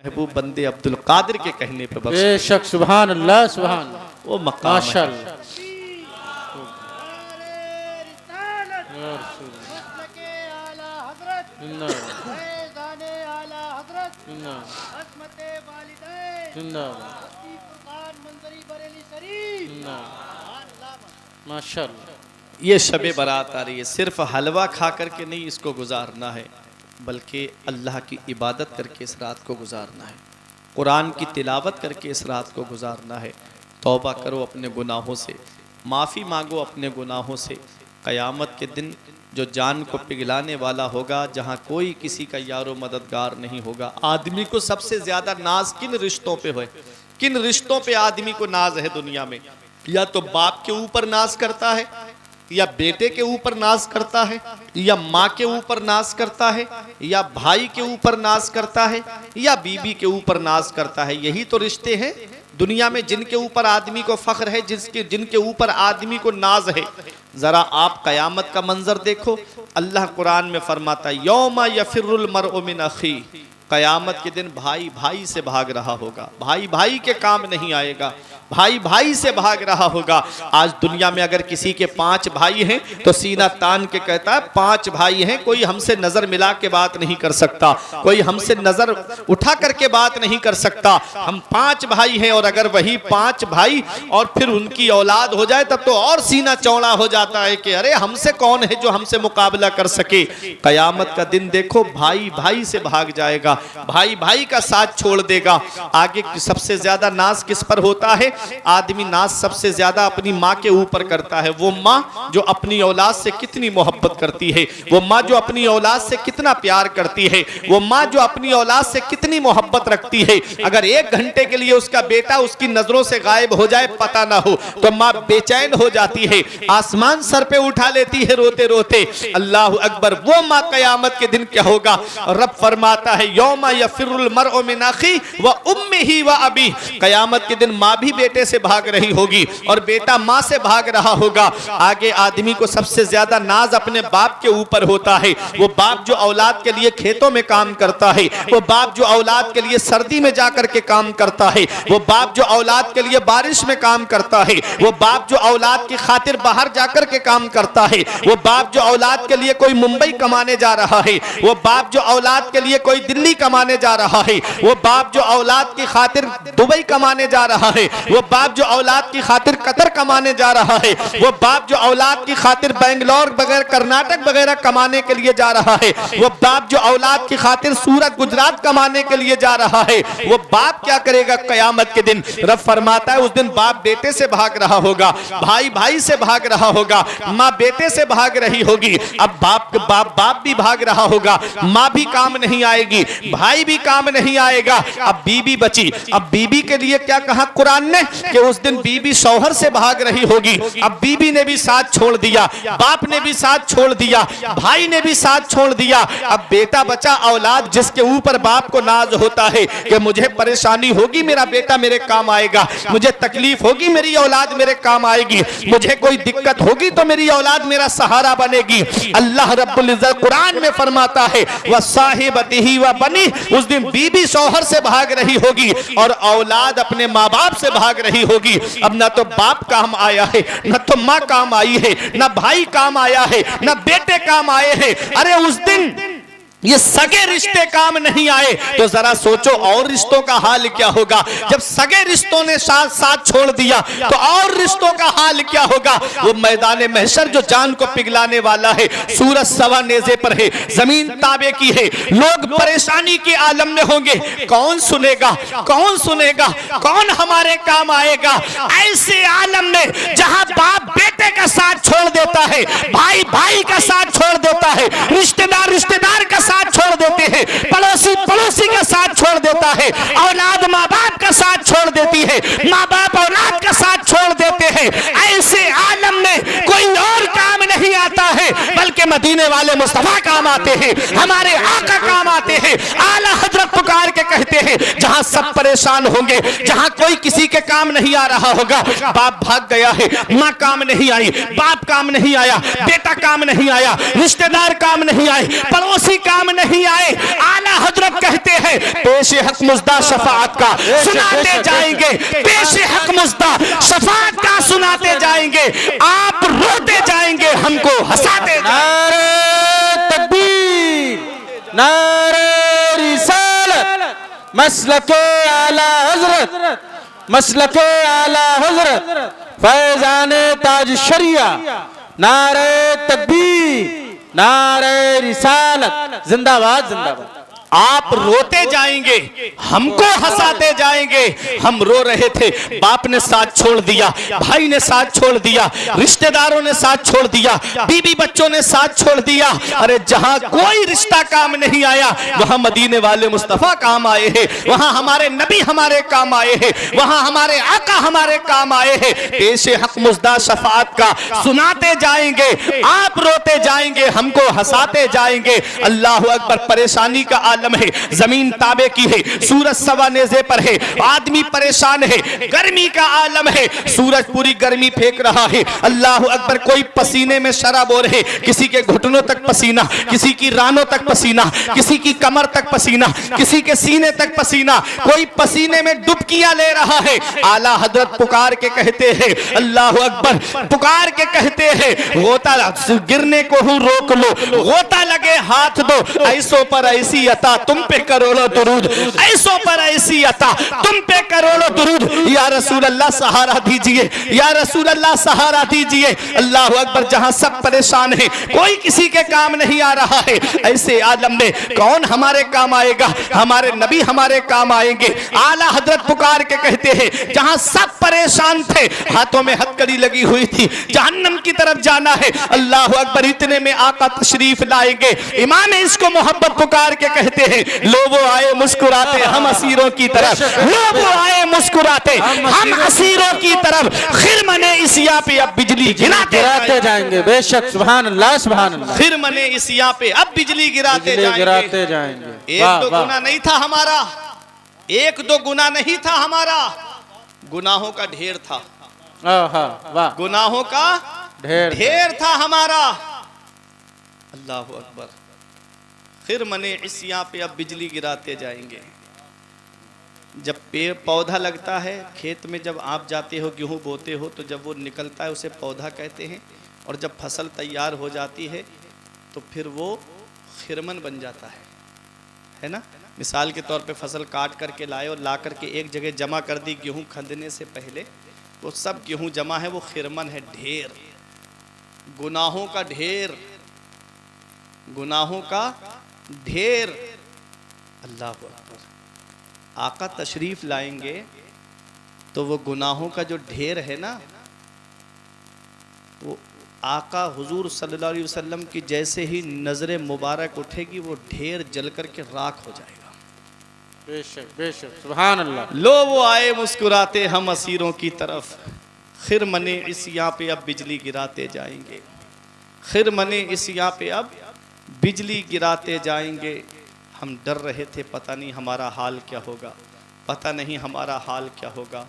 महबूब बंदे अब्दुल कादिर के कहने पे बख्श। बेशक, सुभान अल्लाह, सुभान अल्लाह, वो मकाम है। माशाअल्लाह। माशाअल्लाह। ये शबे बारात आ रही है, सिर्फ हलवा खा करके नहीं इसको गुजारना है, बल्कि अल्लाह की इबादत करके इस रात को गुजारना है, कुरान की तिलावत करके इस रात को गुजारना है। तौबा करो अपने गुनाहों से, माफ़ी मांगो अपने गुनाहों से। क़यामत के दिन जो जान को पिघलाने वाला होगा, जहाँ कोई किसी का यारो मददगार नहीं होगा। आदमी को सबसे ज़्यादा नाज किन रिश्तों पे है? किन रिश्तों पे आदमी को नाज है दुनिया में? या तो बाप के ऊपर नाज करता है, या बेटे के ऊपर नाज करता है, या माँ के ऊपर नाज करता है, या भाई के ऊपर नाज करता है, या बीबी के ऊपर नाज करता है। यही तो रिश्ते हैं दुनिया में जिनके ऊपर आदमी को फख्र है, जिनके ऊपर आदमी को नाज है। जरा आप कयामत का मंजर देखो। अल्लाह कुरान में फरमाता है, यौमा यफिरुल मरउ मिन अखी, कयामत के दिन भाई भाई से भाग रहा होगा, भाई भाई के काम नहीं आएगा, भाई भाई से भाग रहा होगा। आज दुनिया में अगर किसी के 5 भाई हैं तो सीना तान के कहता है 5 भाई हैं, कोई हमसे नजर मिला के बात नहीं कर सकता, कोई हमसे नजर उठा करके बात नहीं कर सकता। हम 5 भाई हैं, और अगर वही 5 भाई और फिर उनकी औलाद हो जाए तब तो और सीना चौड़ा हो जाता है कि अरे हमसे कौन है जो हमसे मुकाबला कर सके। कयामत का दिन देखो, भाई भाई से भाग जाएगा, भाई भाई का साथ छोड़ देगा। आगे सबसे ज्यादा नाज किस पर होता है? आदमी नाज सबसे ज्यादा अपनी माँ के ऊपर करता है। वो माँ जो अपनी औलाद से कितनी मोहब्बत करती है, वो माँ जो अपनी औलाद से कितना प्यार करती है, वो माँ जो अपनी औलाद से कितनी मोहब्बत रखती है। अगर 1 घंटे के लिए उसका बेटा उसकी नजरों से गायब हो जाए, पता ना हो, तो माँ बेचैन हो जाती है, आसमान सर पे उठा लेती है रोते रोते। अल्लाह अकबर। वो माँ कयामत के दिन क्या होगा? रब फरमाता है, यौमा यफिरुल मरउ मिन अखी व उम्मिही व अबी, कयामत के दिन माँ भी बेटे से भाग रही होगी और बेटा माँ से भाग रहा होगा। आगे आदमी को सबसे ज्यादा नाज अपने बाप के ऊपर होता है। वो बाप जो औलाद के लिए खेतों में काम करता है, वो बाप जो औलाद के लिए सर्दी में जाकर के काम करता है, वो बाप जो औलाद के लिए बारिश में काम करता है, वो बाप जो औलाद की खातिर बाहर जाकर के काम करता है, वो बाप जो औलाद के लिए कोई मुंबई कमाने जा रहा है, वो बाप जो औलाद के लिए कोई दिल्ली कमाने जा रहा है, वो बाप जो औलाद की खातिर दुबई कमाने जा रहा है, वो बाप जो औलाद की खातिर कतर कमाने जा रहा है, वो बाप जो औलाद की खातिर बेंगलोर वगैरह कर्नाटक वगैरह कमाने के लिए जा रहा है, वो बाप जो औलाद की खातिर सूरत गुजरात कमाने के लिए जा रहा है, वो बाप क्या करेगा कयामत के दिन? रब फरमाता है, उस दिन बाप बेटे से भाग रहा होगा, भाई भाई से भाग रहा होगा, माँ बेटे से भाग रही होगी। अब बाप भी भाग रहा होगा, माँ भी काम नहीं आएगी, भाई भी काम नहीं आएगा, अब बीबी बची। अब बीबी के लिए क्या कहा कुरान ने कि उस दिन बीबी शौहर से भाग रही होगी। अब बीबी ने भी साथ छोड़ दिया, बाप ने भी साथ छोड़ दिया, भाई ने भी साथ छोड़ दिया। अब बेटा बचा, औलाद जिसके ऊपर बाप को नाज होता है कि मुझे परेशानी होगी मेरा बेटा मेरे काम आएगा, मुझे तकलीफ होगी मेरी औलाद मेरे काम आएगी, मुझे कोई दिक्कत होगी तो मेरी औलाद मेरा सहारा बनेगी। अल्लाह रब्बुल इज्जत कुरान में फरमाता है, व साहिबतिही व बनी, उस दिन बीबी शौहर से भाग रही होगी और औलाद अपने माँ बाप से भाग रही होगी। अब ना तो बाप काम आया है, ना तो माँ काम आई है, ना भाई काम आया है, ना बेटे काम आए हैं। अरे उस दिन ये सगे रिश्ते काम नहीं आए तो जरा सोचो और रिश्तों का हाल क्या होगा। जब सगे रिश्तों ने साथ छोड़ दिया तो और रिश्तों का हाल क्या होगा। वो मैदान महशर जो जान को पिघलाने वाला है, सूरज सवा नेज़े पर है, जमीन ताबे की है, लोग परेशानी के आलम में होंगे। कौन सुनेगा, कौन सुनेगा, कौन हमारे काम आएगा? ऐसे आलम में जहां बाप बेटे का साथ छोड़ देता है, भाई भाई का साथ छोड़ देता है, रिश्तेदार रिश्तेदार का साथ छोड़ देते हैं, पड़ोसी पड़ोसी का साथ छोड़ देता है, औलाद माँ बाप का साथ छोड़ देती है, माँ बाप औलाद का साथ छोड़ देते हैं। ऐसे आलम में कोई और काम नहीं आता है बल्कि के मदीने वाले मुस्तफा काम आते हैं, हमारे आका काम आते हैं। आला हजरत पुकार के कहते हैं जहां सब परेशान होंगे, जहां कोई किसी के काम नहीं आ रहा होगा, बाप भाग गया है, माँ काम नहीं आई, बाप काम नहीं आया, बेटा काम नहीं आया, रिश्तेदार काम नहीं आए, पड़ोसी काम नहीं आए, आला हजरत कहते हैं पेश हक मुजदा शफाअत का सुनाते जाएंगे, पेश हक मुजदा शफाअत का सुनाते जाएंगे, आप रोते जाएंगे, हमको हंसाते नारे तकबीर, नारे रिसालत, मसलके आला हजरत, मसलके आला हजरत, फैजाने ताज शरिया, नारे तकबीर, नारे रिसालत, जिंदाबाद जिंदाबाद। आप रोते जाएंगे, हमको हंसाते जाएंगे। हम रो रहे थे, बाप ने साथ छोड़ दिया, भाई ने साथ छोड़ दिया, रिश्तेदारों ने साथ छोड़ दिया, बीवी बच्चों ने साथ छोड़ दिया। अरे जहां कोई रिश्ता काम नहीं आया, वहां मदीने वाले मुस्तफा काम आए हैं, वहां हमारे नबी हमारे काम आए हैं, वहां हमारे आका हमारे काम आए हैं। पेश हक मुजदा शफाअत का सुनाते जाएंगे, आप रोते जाएंगे, हमको हंसाते जाएंगे। अल्लाह अकबर। परेशानी का आलम है, जमीन ताबे की है, सूरज सवा नेज़े पर है, आदमी परेशान है, गर्मी का आलम है, सूरज पूरी गर्मी फेंक रहा है। अल्लाह अकबर। कोई पसीने में शराबोर है, किसी के घुटनों तक पसीना, किसी की रानों तक पसीना, किसी की कमर तक पसीना, किसी के सीने तक पसीना, कोई पसीने में डुबकियां ले रहा है। आला हजरत पुकार के कहते हैं, अल्लाह अकबर, पुकार के कहते हैं गोता गिरने को हूं रोक लो, गोता लगे हाथ दो, ऐसों पर ऐसी अता तुम पे करोड़ों दुरूद, ऐसों पर ऐसी अता तुम पे करोड़ों दुरूद। या रसूल अल्लाह सहारा दीजिए, या रसूल अल्लाह सहारा दीजिए। अल्लाह अकबर। जहां सब परेशान है, कोई किसी के काम नहीं आ रहा है, ऐसे आलम में कौन हमारे काम आएगा? हमारे नबी हमारे काम आएंगे। आला हजरत पुकार के कहते हैं जहां सब परेशान थे, हाथों में हथकड़ी लगी हुई थी, जहन्नम की तरफ जाना है, अल्लाह अकबर, इतने में आका तशरीफ लाएंगे। इमाम इसको मोहब्बत पुकार के कहते हैं लो वो आए मुस्कुराते हम असीरों की तरफ, लो वो आए मुस्कुराते हम असीरों की तरफ, खिरमने इसिया पे अब बिजली गिराते जाएंगे। बेशक, सुभान अल्लाह सुभान अल्लाह। खिरमने इसिया पे अब बिजली गिराते जाएंगे। एक दो गुना नहीं था हमारा, एक दो गुना नहीं था हमारा, गुनाहों का ढेर था। वाह, गुनाहों का ढेर था हमारा। अल्लाह अकबर। फिर मने इसिया पे अब बिजली गिराते जाएंगे। जब पेड़ पौधा लगता है खेत में, जब आप जाते हो गेहूं बोते हो, तो जब वो निकलता है उसे पौधा कहते हैं, और जब फसल तैयार हो जाती है तो फिर वो खिरमन बन जाता है ना। मिसाल के तौर पे फसल काट करके लाए और ला करके एक जगह जमा कर दी गेहूं खंदने से पहले, वो सब गेहूं जमा है, वो खिरमन है, ढेर, गुनाहों का ढेर, गुनाहों का ढेर। अल्लाह अकबर। आका तशरीफ लाएंगे तो वो गुनाहों का जो ढेर है ना, वो आका हुजूर सल्लल्लाहु अलैहि वसल्लम की जैसे ही नजर मुबारक उठेगी, वो ढेर जल करके राख हो जाएगा। बेशक बेशक, सुभान अल्लाह। लो वो आए मुस्कुराते हम असीरों की तरफ, खिर मने इस यहाँ पे अब बिजली गिराते जाएंगे, खिर मने इस यहाँ पे अब बिजली गिराते जाएंगे। हम डर रहे थे, पता नहीं हमारा हाल क्या होगा, पता नहीं हमारा हाल क्या होगा।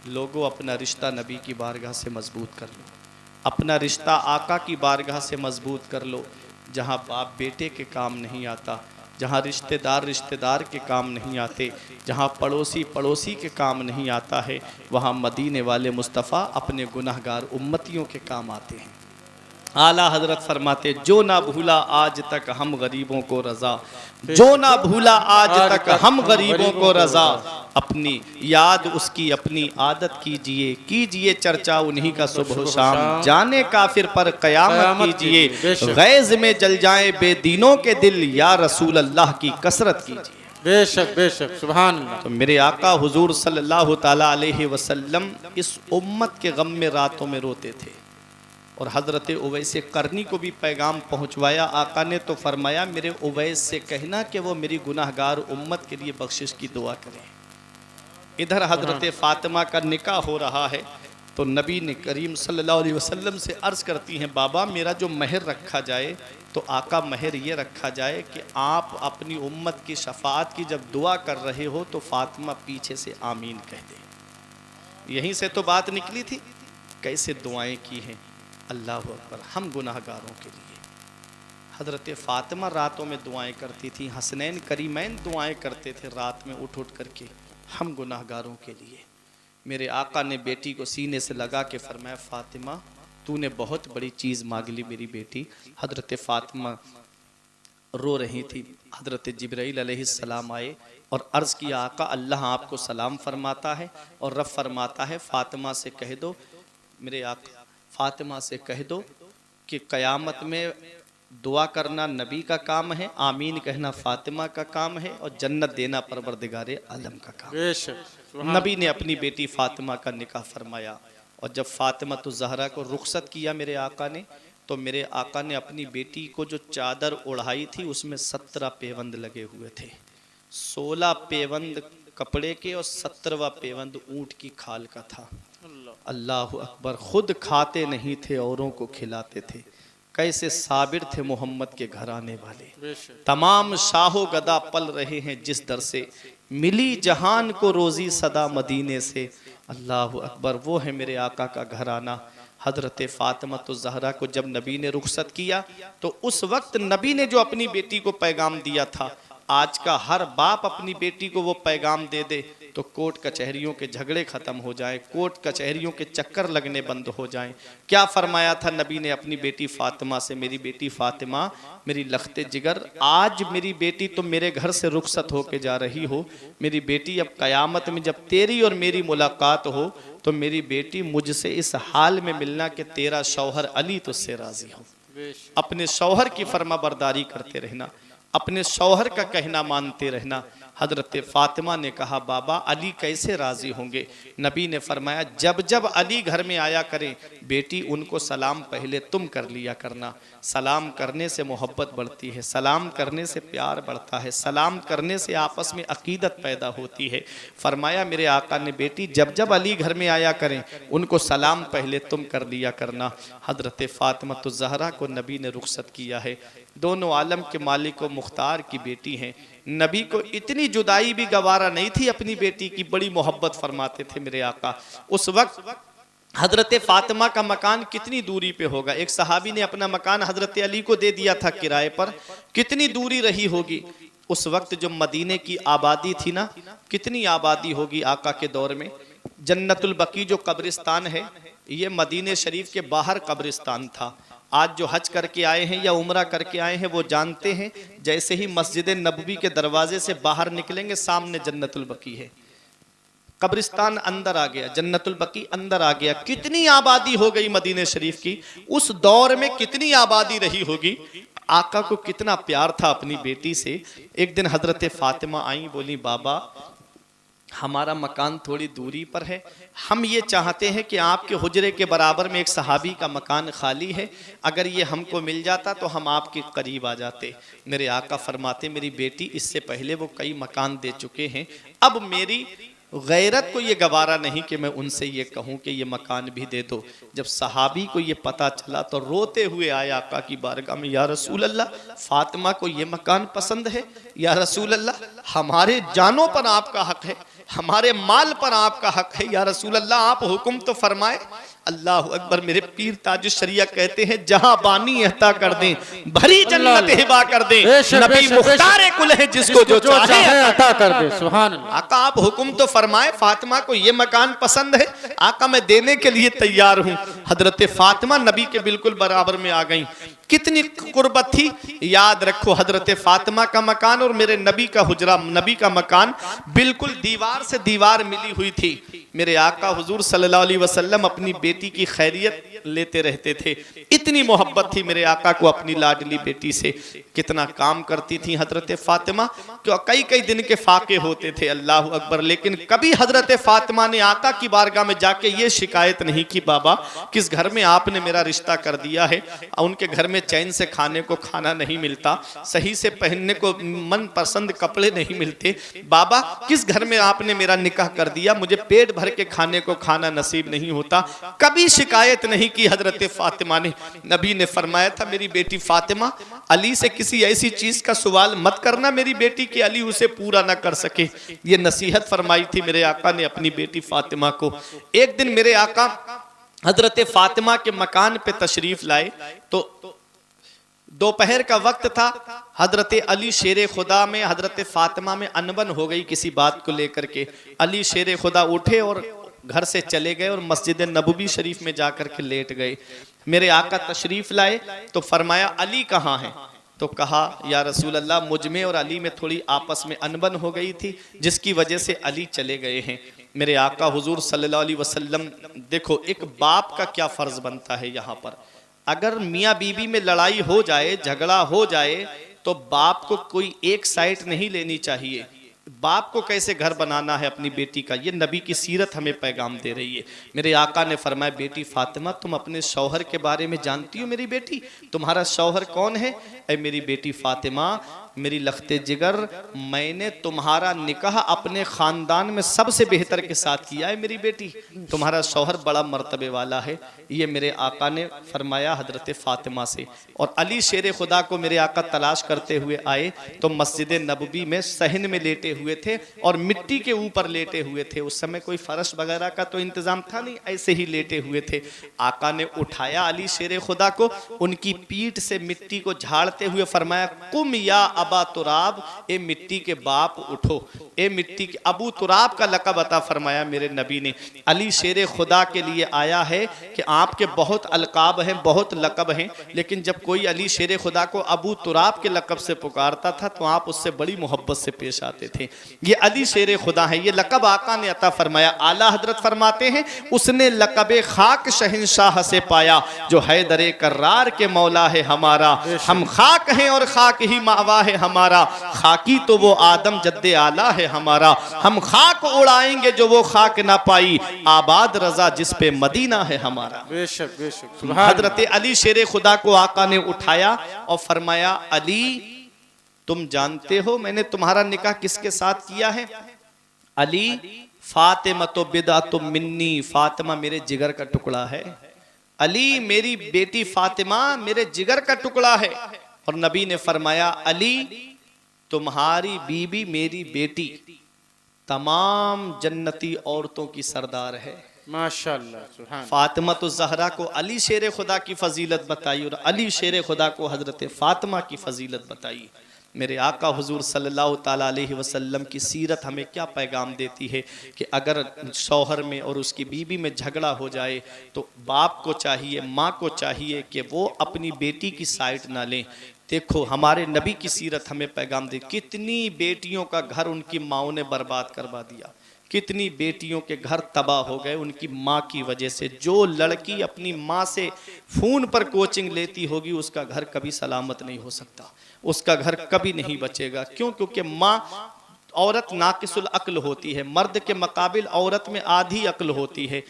लोगों, अपना रिश्ता नबी की बारगाह से मजबूत कर लो, अपना रिश्ता आका की बारगाह से मजबूत कर लो। जहाँ बाप बेटे के काम नहीं आता, जहाँ रिश्तेदार के काम नहीं आते, जहाँ पड़ोसी पड़ोसी के काम नहीं आता है, वहाँ मदीने वाले मुस्तफ़ा अपने गुनहगार उम्मतियों के काम आते हैं। आला हजरत फरमाते, जो ना भूला आज तक हम गरीबों को रज़ा, जो ना भूला आज तक हम गरीबों को रज़ा, अपनी याद उसकी अपनी आदत कीजिए, कीजिए चर्चा उन्हीं का सुबह शाम, जाने काफिर पर क़यामत कीजिए, गैज़ में जल जाए बेदीनों के दिल, या रसूल अल्लाह की कसरत कीजिए। बेशक बेशक, सुभान अल्लाह। तो मेरे आका हुजूर सल्लल्लाहु ताला अलैहि वसल्लम इस उम्मत के गम में रातों में रोते थे, और हज़रत उवैस करनी को भी पैगाम पहुंचवाया। आका ने तो फरमाया, मेरे उवैस से कहना कि वो मेरी गुनाहगार उम्मत के लिए बख्शिश की दुआ करें। इधर हज़रत फ़ातिमा का निकाह हो रहा है, तो नबी ने करीम सल्लल्लाहु अलैहि वसल्लम से अर्ज़ करती हैं, बाबा मेरा जो महर रखा जाए तो आका महर ये रखा जाए कि आप अपनी उम्मत की शफाअत की जब दुआ कर रहे हो तो फातिमा पीछे से आमीन कह दे। यहीं से तो बात निकली थी। कैसे दुआएं की हैं, अल्लाह अकबर। हम गुनाहगारों के लिए हज़रत फ़ातिमा रातों में दुआएं करती थी, हसनैन करीमैन दुआएं करते थे रात में उठ उठ करके। हम गुनाहगारों के लिए मेरे आका ने बेटी को सीने से लगा के फरमाया, फ़ातिमा तूने बहुत बड़ी चीज़ मांग ली मेरी बेटी। हज़रत फ़ातिमा रो रही थी। हज़रत जिब्राइल अलैहिस्सलाम आए और अर्ज़ किया, आका अल्लाह आपको सलाम फरमाता है और रब फरमाता है फ़ातिमा से कह दो, मेरे आका फ़ातिमा से कह दो कि क़यामत में दुआ करना नबी का काम है, आमीन कहना फ़ातिमा का काम है और जन्नत देना परवरदिगारे आलम का काम। बेशक नबी ने अपनी बेटी फ़ातिमा का निकाह फरमाया और जब फ़ातिमा तो ज़हरा को रुखसत किया मेरे आका ने, तो मेरे आका ने अपनी बेटी को जो चादर ओढ़ाई थी उसमें 17 पेवंद लगे हुए थे। 16 पेवंद कपड़े के और 17वां पेवंद ऊँट की खाल का था। अल्लाह अकबर। खुद खाते नहीं थे, औरों को खिलाते थे। कैसे साबिर थे मोहम्मद के घराने वाले। तमाम शाहो गदा पल रहे हैं जिस दर से, मिली जहान को रोज़ी सदा मदीने से। अल्लाह अकबर। वो है मेरे आका का घराना। हज़रत फ़ातिमा तो ज़हरा को जब नबी ने रुखसत किया तो उस वक्त नबी ने जो अपनी बेटी को पैगाम दिया था, आज का हर बाप अपनी बेटी को वो पैगाम दे दे तो कोर्ट कचहरियों के झगड़े ख़त्म हो जाएं, कोर्ट कचहरियों के चक्कर लगने बंद हो जाएं। क्या फरमाया था नबी ने अपनी बेटी फ़ातिमा से, मेरी बेटी फ़ातिमा मेरी लख्ते जिगर, आज मेरी बेटी तुम मेरे घर से रुखसत होके जा रही हो, मेरी बेटी अब क़यामत में जब तेरी और मेरी मुलाकात हो तो मेरी बेटी मुझसे इस हाल में मिलना कि तेरा शौहर अली तुझसे राज़ी हो। अपने शौहर की फर्मा बरदारी करते रहना, अपने शौहर का कहना मानते रहना। हज़रत फ़ातिमा ने कहा, बाबा अली कैसे राज़ी होंगे? नबी ने फरमाया, जब जब अली घर में आया करें बेटी उनको सलाम पहले तुम कर लिया करना। सलाम करने से मोहब्बत बढ़ती है, सलाम करने से प्यार बढ़ता है, सलाम करने से आपस में अकीदत पैदा होती है। फरमाया मेरे आका ने, बेटी जब जब अली घर में आया करें उनको सलाम पहले तुम कर लिया करना। हज़रत फ़ातिमा तो ज़हरा को नबी ने रुखसत किया है। दोनों आलम के मालिक व मुख्तार की बेटी हैं। नबी को इतनी जुदाई भी गवारा नहीं थी अपनी बेटी की, बड़ी मोहब्बत फरमाते थे मेरे आका। उस वक्त हज़रत फ़ातिमा का मकान कितनी दूरी पे होगा? एक सहाबी ने अपना मकान हज़रत अली को दे दिया था किराए पर, कितनी दूरी रही होगी? उस वक्त जो मदीने की आबादी थी ना, कितनी आबादी होगी आका के दौर में। जन्नतुल बकी जो कब्रिस्तान है, ये मदीने शरीफ के बाहर कब्रिस्तान था। आज जो हज करके आए हैं या उम्रा करके आए हैं वो जानते हैं, जैसे ही मस्जिद नबवी के दरवाजे से बाहर निकलेंगे सामने जन्नतुल बकी है। कब्रिस्तान अंदर आ गया, जन्नतुल बकी अंदर आ गया। कितनी आबादी हो गई मदीने शरीफ की। उस दौर में कितनी आबादी रही होगी। आका को कितना प्यार था अपनी बेटी से। एक दिन हज़रत फ़ातिमा आई, बोली बाबा हमारा मकान थोड़ी दूरी पर है, हम ये चाहते हैं कि आपके हुजरे के बराबर में एक सहाबी का मकान खाली है, अगर ये हमको मिल जाता तो हम आपके करीब आ जाते। मेरे आका फरमाते, मेरी बेटी इससे पहले वो कई मकान दे चुके हैं, अब मेरी गैरत को ये गवारा नहीं कि मैं उनसे ये कहूँ कि ये मकान भी दे दो। जब सहाबी को ये पता चला तो रोते हुए आया आका की बारगाह में, या रसूल अल्लाह फ़ातिमा को ये मकान पसंद है, या रसूल अल्लाह हमारे जानों पर आपका हक है, हमारे माल पर आपका हक है, या रसूल अल्लाह आप हुक्म तो फरमाए। अल्लाह अकबर। मेरे पीर ताजुश शरिया कहते हैं, जहां बानी अता कर दें भरी जन्नत हिबा कर दें, नबी मुख्तार कुल है जिसको जो चाहे अता कर दे। सुभान अल्लाह। आका आप हुक्म तो फरमाए, फातिमा को ये मकान पसंद है, आका मैं देने के लिए तैयार हूँ। हजरत फातिमा नबी के बिल्कुल बराबर में आ गई। कितनी कुर्बत थी। याद रखो, हजरत फातिमा का मकान और मेरे नबी का हुजरा, नबी का मकान बिल्कुल दीवार से दीवार मिली हुई थी। मेरे आका हुजूर सल्लल्लाहु अलैहि वसल्लम अपनी बेटी की खैरियत लेते रहते थे। इतनी मोहब्बत थी मेरे आका को अपनी लाडली बेटी से। कितना काम करती थी हजरत फातिमा, क्यों कई कई दिन के फाके होते थे। अल्लाह अकबर। लेकिन कभी हजरत फातिमा ने आका की बारगाह में जाके ये शिकायत नहीं की, बाबा किस घर में आपने मेरा रिश्ता कर दिया है, उनके घर में चैन से खाने को खाना नहीं मिलता, सही से पहनने को मन पसंद कपड़े नहीं मिलते, बाबा किस घर में आपने मेरा निकाह कर दिया, मुझे पेट भर भर के खाने को खाना नसीब नहीं होता। कभी शिकायत नहीं की हजरत फातिमा ने। नबी ने फरमाया था मेरी बेटी फातिमा, अली से किसी ऐसी चीज का सवाल मत करना मेरी बेटी कि अली उसे पूरा ना कर सके। ये नसीहत फरमाई थी मेरे आका ने अपनी बेटी फातिमा को। एक दिन मेरे आका हजरत फातिमा के मकान पे तशरीफ लाए तो दोपहर का वक्त था। हजरत अली शेर खुदा में हजरत फातिमा में अनबन हो गई किसी बात को लेकर के। अली शेर खुदा उठे और घर से चले गए और मस्जिद नबवी शरीफ में जाकर के लेट गए। मेरे आका तशरीफ लाए तो फरमाया अली कहाँ है? तो कहा या रसूल अल्लाह, मुझ में और अली में थोड़ी आपस में अनबन हो गई थी जिसकी वजह से अली चले गए हैं। मेरे आका हुजूर सल्लल्लाहु अलैहि वसल्लम, देखो एक बाप का क्या फर्ज बनता है यहाँ पर। अगर मियाँ बीवी में लड़ाई हो जाए, झगड़ा हो जाए, तो बाप को कोई एक साइड नहीं लेनी चाहिए। बाप को कैसे घर बनाना है अपनी बेटी का, ये नबी की सीरत हमें पैगाम दे रही है। मेरे आका ने फरमाया बेटी फातिमा, तुम अपने शौहर के बारे में जानती हो मेरी बेटी? तुम्हारा शौहर कौन है? ऐ मेरी बेटी फातिमा, मेरी लख्ते जिगर, मैंने तुम्हारा निकाह अपने खानदान में सबसे बेहतर के साथ किया है मेरी बेटी। तुम्हारा शौहर बड़ा मर्तबे वाला है। ये मेरे आका ने फरमाया हजरत फातिमा से। और अली शेर खुदा को मेरे आका तलाश करते हुए आए तो मस्जिद नबवी में सहन में लेटे हुए थे और मिट्टी के ऊपर लेटे हुए थे। उस समय कोई फर्श वगैरह का तो इंतजाम था नहीं, ऐसे ही लेटे हुए थे। आका ने उठाया अली शेर खुदा को, उनकी पीठ से मिट्टी को झाड़ते हुए फरमाया कुम या अबा तुराब, ए मिट्टी के बाप उठो। ए मिट्टी के अबू तुराब का लक़ब अता फरमाया मेरे नबी ने। अली शेर खुदा के लिए आया है कि आपके बहुत अलकाब हैं, बहुत लक़ब हैं, लेकिन जब कोई अली शेर खुदा को अबू तुराब के लक़ब से पुकारता था तो आप उससे बड़ी मोहब्बत से पेश आते थे। ये अली शेर खुदा है, ये लक़ब आका ने अता फरमाया। आला हजरत फरमाते हैं उसने लक़ब खाक शहंशाह से पाया जो हैदर कर्रार के मौला है हमारा। हम खाक हैं और खाक ही मावा है हमारा, खाकी तो वो आदम जद्दे आला है हमारा। हम खाक उड़ाएंगे जो वो खाक ना पाई, आबाद रजा जिस पे मदीना है हमारा। बेशक बेशक। हजरत अली शेर खुदा को आका ने उठाया और फरमाया अली, तुम जानते हो मैंने तुम्हारा निकाह किसके साथ किया है? अली, फातिमा तो बिदा तो मिन्नी, फातिमा मेरे जिगर का टुकड़ा है। अली, मेरी बेटी फातिमा मेरे जिगर का टुकड़ा है। और नबी ने फरमाया अली, तुम्हारी बीबी मेरी बेटी तमाम जन्नती औरतों की सरदार है। माशाअल्लाह। फातिमा तो ज़हरा को अली शेर खुदा की फजीलत बताई और अली शेर खुदा को हजरत फातिमा की फजीलत बताई। मेरे आका हुजूर सल्लल्लाहु ताला अलैहि वसल्लम की सीरत हमें क्या पैगाम देती है कि अगर शौहर में और उसकी बीवी में झगड़ा हो जाए तो बाप को चाहिए, माँ को चाहिए कि वो अपनी बेटी की साइड ना लें। देखो हमारे नबी की सीरत हमें पैगाम दे, कितनी बेटियों का घर उनकी माओं ने बर्बाद करवा दिया, कितनी बेटियों के घर तबाह हो गए उनकी माँ की वजह से। जो लड़की अपनी माँ से फ़ोन पर कोचिंग लेती होगी उसका घर कभी सलामत नहीं हो सकता, उसका घर कभी नहीं बचेगा। क्यों? क्योंकि माँ औरत नाकिसुल अक्ल होती है, मर्द के मुकाबिल औरत में आधी अक्ल होती है।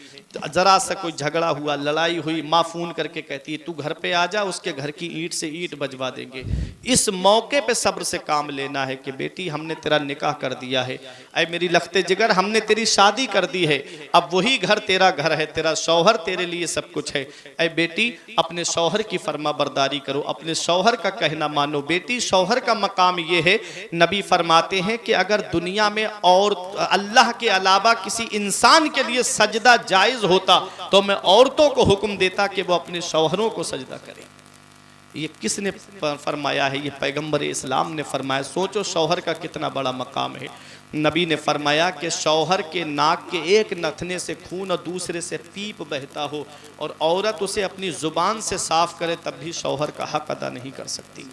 ज़रा सा कोई झगड़ा हुआ, लड़ाई हुई, माँ फ़ोन करके कहती है तू घर पे आ जा, उसके घर की ईंट से ईंट बजवा देंगे। इस मौके पे सब्र से काम लेना है कि बेटी हमने तेरा निकाह कर दिया है, ऐ मेरी लख्ते जिगर हमने तेरी शादी कर दी है, अब वही घर तेरा घर है, तेरा शौहर तेरे लिए सब कुछ है। ऐ बेटी अपने शौहर की फर्मा बरदारी करो, अपने शौहर का कहना मानो। बेटी शौहर का मकाम ये है, नबी फरमाते हैं कि अगर दुनिया में और अल्लाह के अलावा किसी इंसान के लिए सजदा जायज होता तो मैं औरतों को हुक्म देता कि वो अपने शौहरों को सजदा करें। ये किसने फरमाया है? ये पैगंबर इस्लाम ने फरमाया। सोचो शौहर का कितना बड़ा मकाम है। नबी ने फरमाया कि शौहर के नाक के एक नथने से खून और दूसरे से पीप बहता हो और औरत उसे अपनी जुबान से साफ करे तब भी शौहर का हक अदा नहीं कर सकती।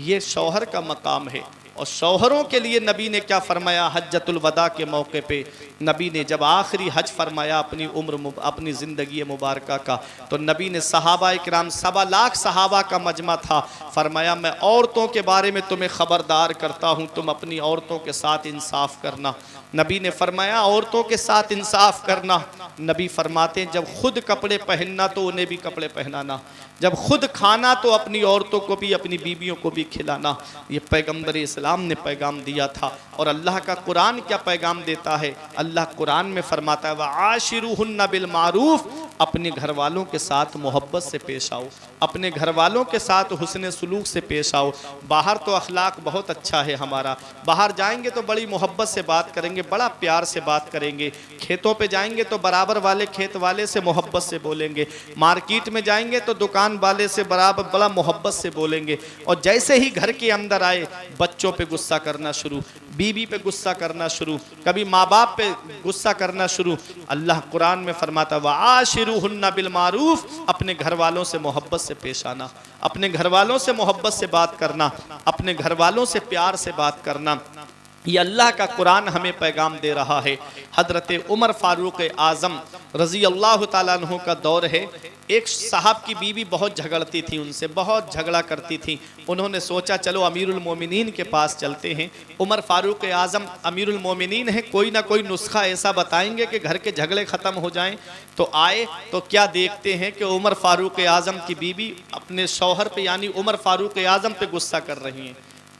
ये शौहर का मकाम है। और शौहरों के लिए नबी ने क्या फरमाया? हज्जतुल वदा के मौके पे नबी ने जब आखिरी हज फरमाया अपनी उम्र अपनी ज़िंदगी मुबारक का, तो नबी ने सहाबा इकराम 1.25 लाख सहाबा का मजमा था, फरमाया मैं औरतों के बारे में तुम्हें ख़बरदार करता हूँ, तुम अपनी औरतों के साथ इंसाफ करना। नबी ने फरमाया औरतों के साथ इंसाफ करना। नबी फरमाते हैं जब खुद कपड़े पहनना तो उन्हें भी कपड़े पहनाना, जब खुद खाना तो अपनी औरतों को भी अपनी बीवियों को भी खिलाना। ये पैगंबर इस्लाम अलैहिस्सलाम ने पैगाम दिया था। और अल्लाह का कुरान क्या पैगाम देता है? अल्लाह कुरान में फरमाता है वआशिरुहुन्ना बिल मारूफ, अपने घर वालों के साथ मोहब्बत से पेश आओ, अपने घर वालों के साथ हुस्न सुलूक से पेश आओ। बाहर तो अखलाक बहुत अच्छा है हमारा, बाहर जाएंगे तो बड़ी मोहब्बत से बात करेंगे, बड़ा प्यार से बात करेंगे। खेतों पे जाएंगे तो बराबर वाले खेत वाले से मोहब्बत से बोलेंगे, मार्केट में जाएंगे तो दुकान वाले से बराबर बड़ा मोहब्बत से बोलेंगे। और जैसे ही घर के अंदर आए बच्चों पे गुस्सा करना शुरू, बीवी पे गुस्सा करना शुरू, कभी माँ बाप पे गुस्सा करना शुरू। अल्लाह कुरान में फरमाता वआशिरुहुन्ना बिल मारूफ, अपने घर वालों से मोहब्बत से पेश आना, अपने घर वालों से मोहब्बत से बात करना, अपने घर वालों से प्यार से बात करना। ये अल्लाह का कुरान हमें पैगाम दे रहा है। हजरत उमर फारूक आज़म रज़ी अल्लाह ताला अन्हु का दौर है। एक साहब की बीवी बहुत झगड़ती थी, उनसे बहुत झगड़ा करती थी। उन्होंने सोचा चलो अमीरुल मोमिनीन के पास चलते हैं। उमर फारूक आज़म अमीरुल मोमिनीन है, कोई ना कोई नुस्खा ऐसा बताएंगे कि घर के झगड़े ख़त्म हो जाएं। तो आए तो क्या देखते हैं कि उमर फारूक आज़म की बीवी अपने शौहर पे यानी उमर फारूक आज़म पे गुस्सा कर रही हैं।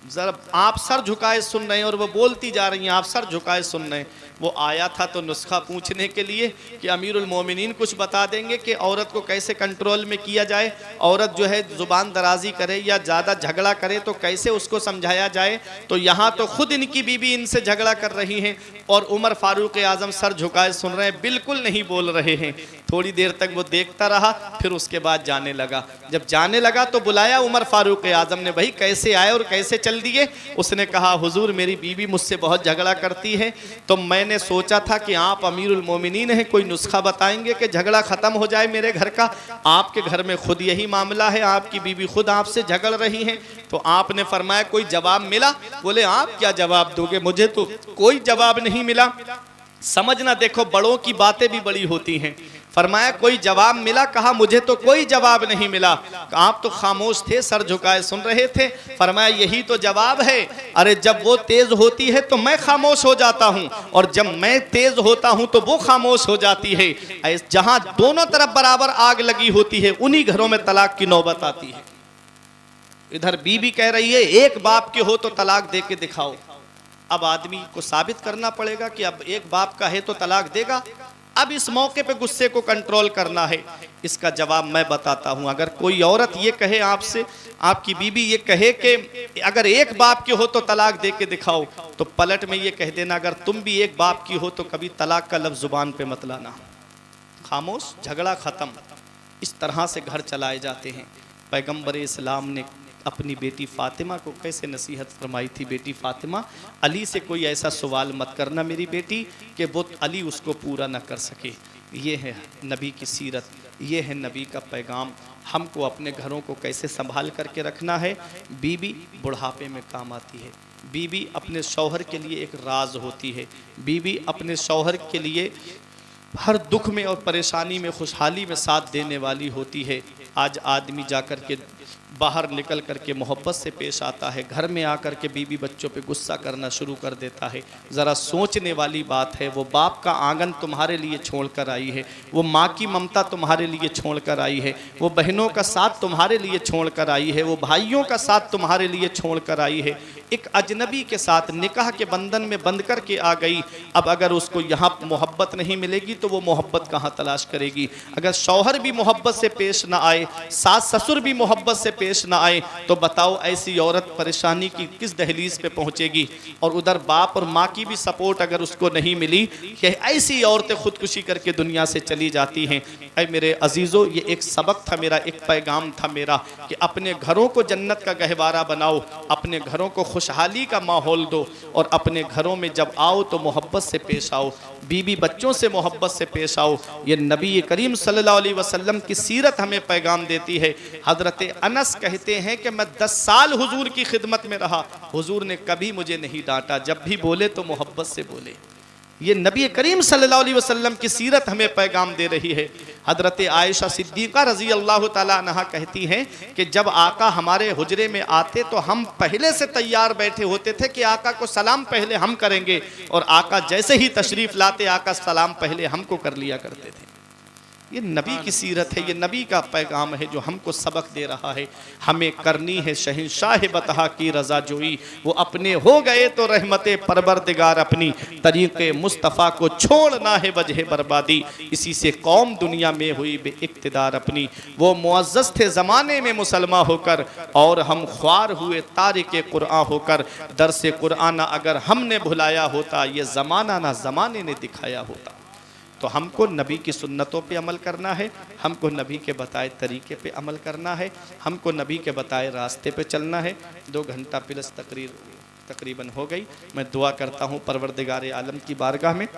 जरा आप सर झुकाए सुन रहे हैं और वो बोलती जा रही हैं, आप सर झुकाए सुन रहे हैं। वो आया था तो नुस्खा पूछने के लिए कि अमीरुल मोमिनीन कुछ बता देंगे कि औरत को कैसे कंट्रोल में किया जाए, औरत जो है ज़ुबान दराजी करे या ज़्यादा झगड़ा करे तो कैसे उसको समझाया जाए। तो यहाँ तो खुद इनकी बीवी इनसे झगड़ा कर रही हैं और उमर फारूक आज़म सर झुकाए सुन रहे हैं, बिल्कुल नहीं बोल रहे हैं। थोड़ी देर तक वो देखता रहा, फिर उसके बाद जाने लगा। जब जाने लगा तो बुलाया उमर फारूक आज़म ने, भाई कैसे आए और कैसे चल दिए? उसने कहा हुजूर मेरी बीवी मुझसे बहुत झगड़ा करती है, तो मैंने सोचा था कि आप अमीरुल मोमिनीन हैं, कोई नुस्खा बताएंगे कि झगड़ा ख़त्म हो जाए मेरे घर का। आपके घर में खुद यही मामला है, आपकी बीवी खुद आपसे झगड़ रही हैं। तो आपने फरमाया कोई जवाब मिला? बोले आप क्या जवाब दोगे, मुझे तो कोई जवाब नहीं मिला। समझना, देखो बड़ों की बातें भी बड़ी होती हैं। फरमाया कोई जवाब मिला? कहा मुझे तो कोई जवाब नहीं मिला। आप तो खामोश थे, सर झुकाए सुन रहे थे। फरमाया यही तो जवाब है। अरे जब वो तेज होती है तो मैं खामोश हो जाता हूँ, और जब मैं तेज होता हूँ तो वो खामोश हो जाती है। जहाँ दोनों तरफ बराबर आग लगी होती है उन्हीं घरों में तलाक की नौबत आती है। इधर बीबी कह रही है एक बाप के हो तो तलाक दे के दिखाओ। अब आदमी को साबित करना पड़ेगा कि अब एक बाप का है तो तलाक देगा। अब इस मौके पे गुस्से को कंट्रोल करना है। इसका जवाब मैं बताता हूं। अगर कोई औरत ये कहे आपसे, आपकी बीबी ये कहे कि अगर एक बाप के हो तो तलाक दे के दिखाओ, तो पलट में ये कह देना अगर तुम भी एक बाप की हो तो कभी तलाक का लफ्ज़ जुबान पे मत लाना। खामोश, झगड़ा ख़त्म। इस तरह से घर चलाए जाते हैं। पैगम्बर इस्लाम ने अपनी बेटी फ़ातिमा को कैसे नसीहत फरमाई थी, बेटी फ़ातिमा अली से कोई ऐसा सवाल मत करना मेरी बेटी कि वो अली उसको पूरा न कर सके। ये है नबी की सीरत, ये है नबी का पैगाम। हमको अपने घरों को कैसे संभाल करके रखना है। बीबी बुढ़ापे में काम आती है, बीबी अपने शौहर के लिए एक राज होती है, बीबी अपने शौहर के लिए हर दुख में और परेशानी में खुशहाली में साथ देने वाली होती है। आज आदमी जाकर के बाहर निकल करके मोहब्बत से पेश आता है, घर में आकर के बीवी बच्चों पे गुस्सा करना शुरू कर देता है। ज़रा सोचने वाली बात है। वो बाप का आंगन तुम्हारे लिए छोड़ कर आई है, वो माँ की ममता तुम्हारे लिए छोड़ कर आई है, वो बहनों का साथ तुम्हारे लिए छोड़ कर आई है, वो भाइयों का साथ तुम्हारे लिए छोड़ कर आई है। एक अजनबी के साथ निकाह के बंधन में बंध कर के आ गई। अब अगर उसको यहाँ मोहब्बत नहीं मिलेगी तो वो मोहब्बत कहाँ तलाश करेगी। अगर शौहर भी मोहब्बत से पेश ना आए, सास ससुर भी मोहब्बत से पेश ना आए, तो बताओ ऐसी औरत परेशानी की किस दहलीज पे पहुँचेगी। और उधर बाप और माँ की भी सपोर्ट अगर उसको नहीं मिली, कि ऐसी औरतें खुदकुशी करके दुनिया से चली जाती हैं। ऐ मेरे अजीज़ों, ये एक सबक था मेरा, एक पैगाम था मेरा कि अपने घरों को जन्नत का गहवारा बनाओ, अपने घरों को खुशहाली का माहौल दो, और अपने घरों में जब आओ तो मोहब्बत से पेश आओ, बीवी बच्चों से मोहब्बत से पेश आओ। ये नबी करीम सल्लल्लाहु अलैहि वसल्लम की सीरत हमें पैगाम देती है। हज़रत अनस कहते हैं कि मैं 10 साल हुजूर की खिदमत में रहा, हुजूर ने कभी मुझे नहीं डांटा, जब भी बोले तो मोहब्बत से बोले। ये नबी करीम सल्लल्लाहु अलैहि वसल्लम की सीरत हमें पैगाम दे रही है। हज़रत आयशा सिद्दीक़ा रज़ी अल्लाह ताला अन्हा कहती हैं कि जब आका हमारे हुजरे में आते तो हम पहले से तैयार बैठे होते थे कि आका को सलाम पहले हम करेंगे, और आका जैसे ही तशरीफ़ लाते आका सलाम पहले हमको कर लिया करते थे। ये नबी की सीरत है, ये नबी का पैगाम है जो हमको सबक दे रहा है। हमें करनी है शहंशाह बतहा की रज़ा जोई, वो अपने हो गए तो रहमत परवरदिगार अपनी, तरीक़े मुस्तफ़ा को छोड़ना है वजह बर्बादी, इसी से कौम दुनिया में हुई बे इक़्तिदार अपनी। वो मुअज़्ज़ज़ थे ज़माने में मुसलमान होकर, और हम ख्वार हुए तारिक कुरान होकर। दर्स कुरान अगर हमने भुलाया होता, ये ज़माना ना ज़माने ने दिखाया होता। तो हमको नबी की सुन्नतों पे अमल करना है, हमको नबी के बताए तरीके पे अमल करना है, हमको नबी के बताए रास्ते पे चलना है। 2 घंटा प्लस तकरीबन हो गई। मैं दुआ करता हूँ परवरदिगार आलम की बारगाह में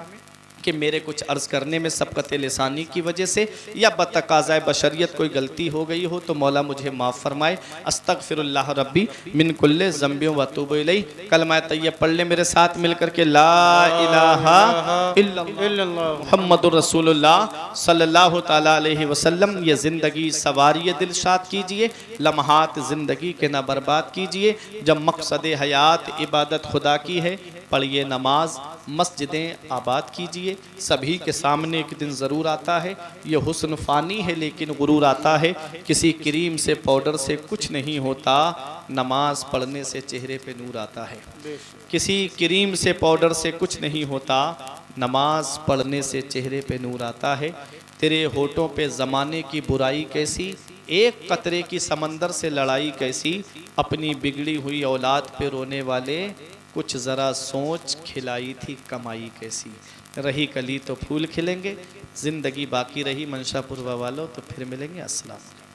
कि मेरे कुछ अर्ज़ करने में सबक़त लिसानी की वजह से या बतकाज़ाए बशरियत कोई गलती हो गई हो तो मौला मुझे माफ़ फरमाए। अस्तग़फिरुल्लाह रब्बी मिन कुल्ले ज़ंबियों व अतूबु इलैह। कलमा तय्यब पढ़ ले मेरे साथ मिल करके, ला इलाहा इल्लल्लाह मुहम्मदुर रसूलुल्लाह सल्लल्लाहु तआला अलैहि वसल्लम। ये ज़िंदगी सवारी दिलशाद कीजिए, लम्हात ज़िंदगी के ना बर्बाद कीजिए। जब मकसद हयात इबादत खुदा की है, पढ़िए नमाज, मस्जिदें आबाद कीजिए। सभी के सामने एक दिन ज़रूर आता है, ये हुस्न फ़ानी है लेकिन गुरूर आता है। किसी क्रीम से पाउडर से कुछ नहीं होता, नमाज पढ़ने से चेहरे पे नूर आता है। किसी क्रीम से पाउडर से कुछ नहीं होता, नमाज पढ़ने से चेहरे पे नूर आता है। तेरे होठों पे ज़माने की बुराई कैसी, एक कतरे की समंदर से लड़ाई कैसी, अपनी बिगड़ी हुई औलाद पे रोने वाले कुछ ज़रा सोच, खिलाई थी कमाई कैसी। रही कली तो फूल खिलेंगे, ज़िंदगी बाकी रही मंशापुर वालों तो फिर मिलेंगे। अस्सलाम।